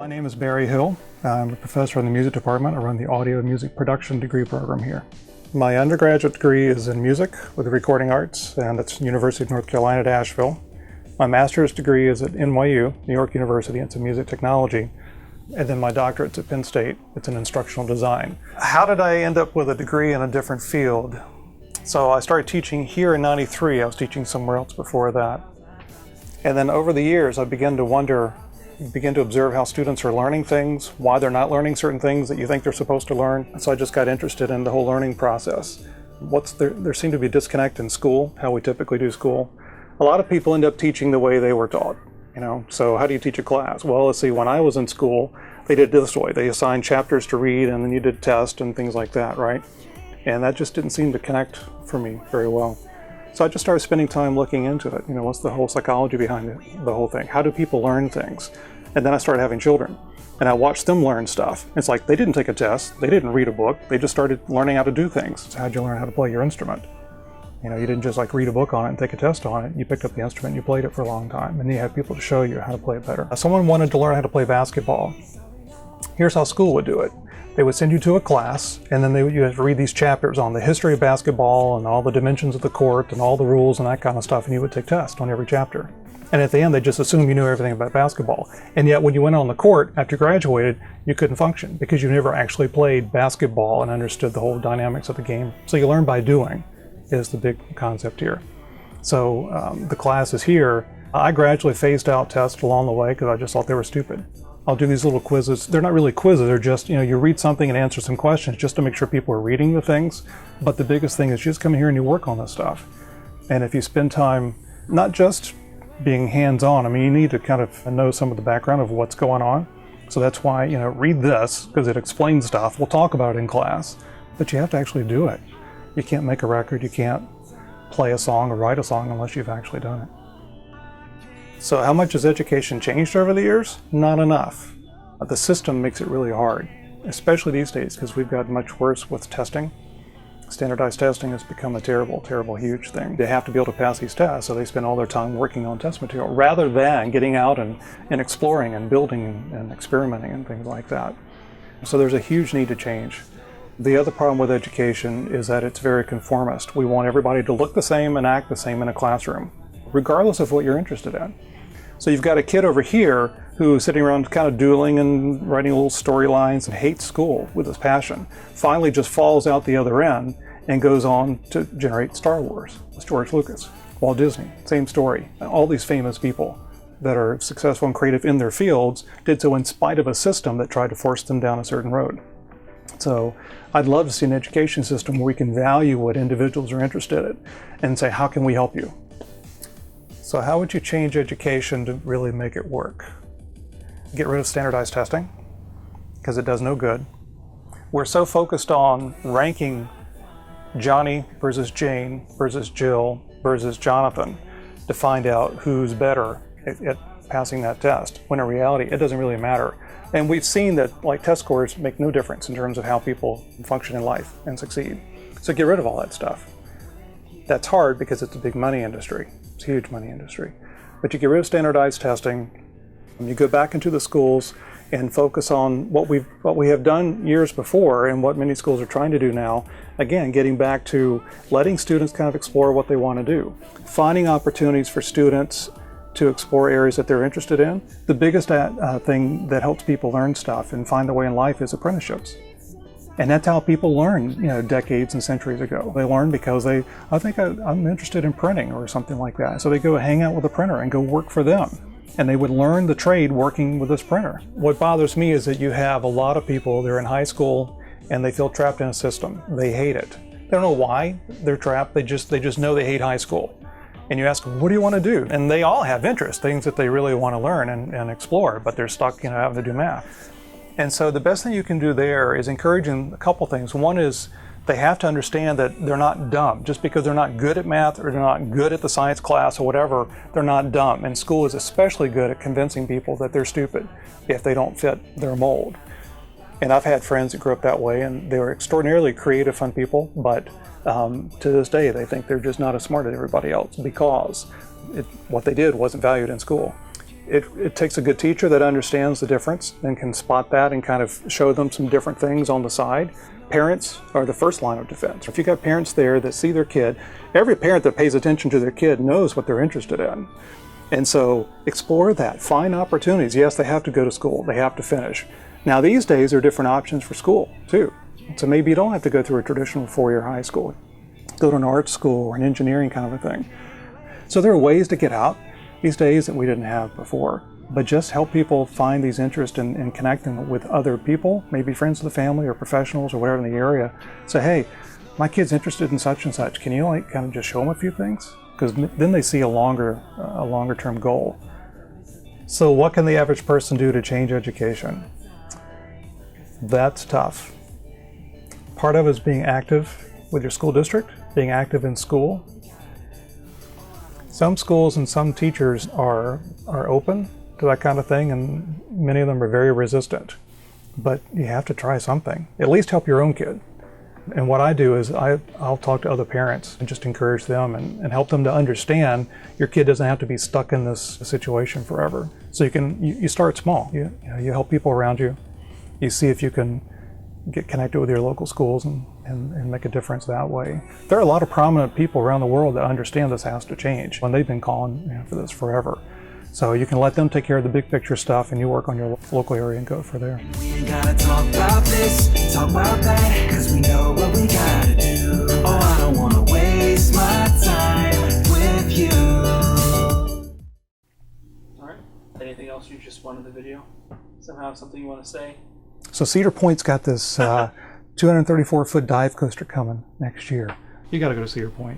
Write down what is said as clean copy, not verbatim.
name is Barry Hill. I'm a professor in the music department. I run the audio and music production degree program here. My undergraduate degree is in music with recording arts, and it's University of North Carolina at Asheville. My master's degree is at NYU, New York University. It's in music technology. And then my doctorate's at Penn State. It's in instructional design. How did I end up with a degree in a different field? So I started teaching here in '93. I was teaching somewhere else before that. And then over the years, I began to observe how students are learning things, why they're not learning certain things that you think they're supposed to learn. So I just got interested in the whole learning process. There seemed to be a disconnect in school, how we typically do school. A lot of people end up teaching the way they were taught. So how do you teach a class? Well, let's see, when I was in school, they did it this way. They assigned chapters to read, and then you did tests and things like that, right? And that just didn't seem to connect for me very well. So I just started spending time looking into it. What's the whole psychology behind it, the whole thing? How do people learn things? And then I started having children, and I watched them learn stuff. It's like they didn't take a test, they didn't read a book, they just started learning how to do things. So how'd you learn how to play your instrument? You didn't just read a book on it and take a test on it. You picked up the instrument, you played it for a long time, and you had people to show you how to play it better. Someone wanted to learn how to play basketball. Here's how school would do it. They would send you to a class, and then you had to read these chapters on the history of basketball and all the dimensions of the court and all the rules and that kind of stuff, and you would take tests on every chapter. And at the end, they just assumed you knew everything about basketball. And yet, when you went on the court after you graduated, you couldn't function because you never actually played basketball and understood the whole dynamics of the game. So you learn by doing is the big concept here. So the classes here, I gradually phased out tests along the way because I just thought they were stupid. I'll do these little quizzes. They're not really quizzes. They're just, you read something and answer some questions just to make sure people are reading the things. But the biggest thing is you just come here and you work on this stuff. And if you spend time not just being hands-on, you need to kind of know some of the background of what's going on. So that's why, read this because it explains stuff. We'll talk about it in class, but you have to actually do it. You can't make a record, you can't play a song or write a song unless you've actually done it. So how much has education changed over the years? Not enough. The system makes it really hard, especially these days because we've got much worse with testing. Standardized testing has become a terrible, terrible, huge thing. They have to be able to pass these tests, so they spend all their time working on test material rather than getting out and exploring and building and experimenting and things like that. So there's a huge need to change. The other problem with education is that it's very conformist. We want everybody to look the same and act the same in a classroom, regardless of what you're interested in. So you've got a kid over here who's sitting around kind of doodling and writing little storylines and hates school with his passion, finally just falls out the other end and goes on to generate Star Wars with George Lucas. Walt Disney, same story. All these famous people that are successful and creative in their fields did so in spite of a system that tried to force them down a certain road. So I'd love to see an education system where we can value what individuals are interested in and say, how can we help you? So how would you change education to really make it work? Get rid of standardized testing, because it does no good. We're so focused on ranking Johnny versus Jane versus Jill versus Jonathan to find out who's better at passing that test, when in reality, it doesn't really matter. And we've seen that test scores make no difference in terms of how people function in life and succeed. So get rid of all that stuff. That's hard because it's a big money industry. It's a huge money industry. But you get rid of standardized testing, and you go back into the schools and focus on what we have done years before and what many schools are trying to do now. Again, getting back to letting students kind of explore what they want to do. Finding opportunities for students to explore areas that they're interested in. The biggest thing that helps people learn stuff and find their way in life is apprenticeships. And that's how people learn, decades and centuries ago. They learn because I think I'm interested in printing or something like that. So they go hang out with a printer and go work for them. And they would learn the trade working with this printer. What bothers me is that you have a lot of people, they're in high school and they feel trapped in a system. They hate it. They don't know why they're trapped. They just know they hate high school. And you ask them, what do you want to do? And they all have interests, things that they really want to learn and explore, but they're stuck, having to do math. And so the best thing you can do there is encouraging a couple things. One is they have to understand that they're not dumb. Just because they're not good at math or they're not good at the science class or whatever, they're not dumb. And school is especially good at convincing people that they're stupid if they don't fit their mold. And I've had friends that grew up that way, and they were extraordinarily creative, fun people, but to this day they think they're just not as smart as everybody else because what they did wasn't valued in school. It takes a good teacher that understands the difference and can spot that and kind of show them some different things on the side. Parents are the first line of defense. If you got parents there that see their kid, every parent that pays attention to their kid knows what they're interested in. And so explore that, find opportunities. Yes, they have to go to school, they have to finish. Now these days there are different options for school too. So maybe you don't have to go through a traditional four-year high school. Go to an art school or an engineering kind of a thing. So there are ways to get out these days that we didn't have before. But just help people find these interests in connecting with other people, maybe friends of the family or professionals or whatever in the area. Say, hey, my kid's interested in such and such. Can you like kind of just show them a few things? Because then they see a longer term goal. So what can the average person do to change education? That's tough. Part of it is being active with your school district, being active in school. Some schools and some teachers are open to that kind of thing, and many of them are very resistant. But you have to try something. At least help your own kid. And what I do is I'll talk to other parents and just encourage them and help them to understand your kid doesn't have to be stuck in this situation forever. So you start small. You help people around you. You see if you can get connected with your local schools and make a difference that way. There are a lot of prominent people around the world that understand this has to change, and they've been calling for this forever. So you can let them take care of the big picture stuff and you work on your local area and go for there. We ain't gotta talk about this, talk about that, cause we know what we gotta do. Oh, I don't wanna waste my time with you. Alright, anything else you just wanted the video? Somehow something you want to say? So Cedar Point's got this 234-foot dive coaster coming next year. You gotta go to Cedar Point.